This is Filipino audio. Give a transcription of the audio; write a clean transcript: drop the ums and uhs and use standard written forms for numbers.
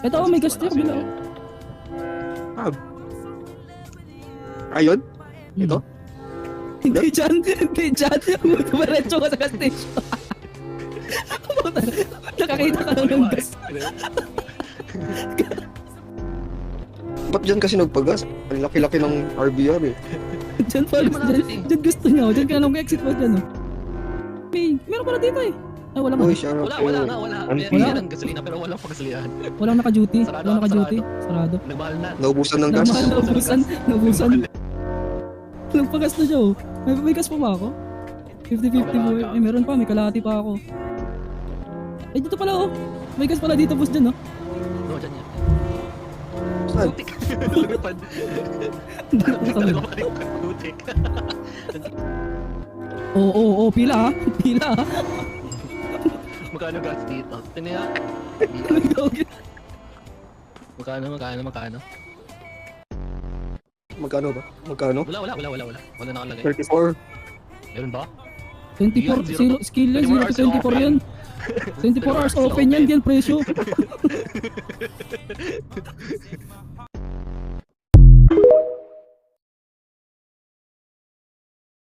Ito, may gas tayo kabila. Ayun? Ito? Hindi dyan. Hindi dyan. Diretso ka sa gas station. Nakakita ka lang ng gas. Ba't dyan kasi nagpagas? Ang laki-laki ng RBR eh. Dyan pa, dyan gusto niya. Dyan ka lang exit pa dyan. Meron pala dito eh. Ay, wala nga. Uy, siya Wala. Ano? Meron ng gasolina pero walang pagasolinahan. Walang naka-duty. Sarado, Walang naka-duty. Sarado. Nagmahal na. Naubusan ng gas. Naubusan. Nagpagas na siya oh. May gas pa ba ako? 50-50 boy. Eh, meron pa. May kalahati pa ako. Eh, dito pala oh. May gas pala dito, boss, dyan oh. No, dyan yan. Saan? Putik. Lumipad. Putik talaga malipad. Putik. Oo, pila ha. Pila ha. Magkano gas dito? Tiniyak. Magkano? Magkano ba? Magkano? Wala nakalagay. 34. Meron ba? 24, zero, skill yan, 0 to 24 yan. 24 hours open yan, yan presyo.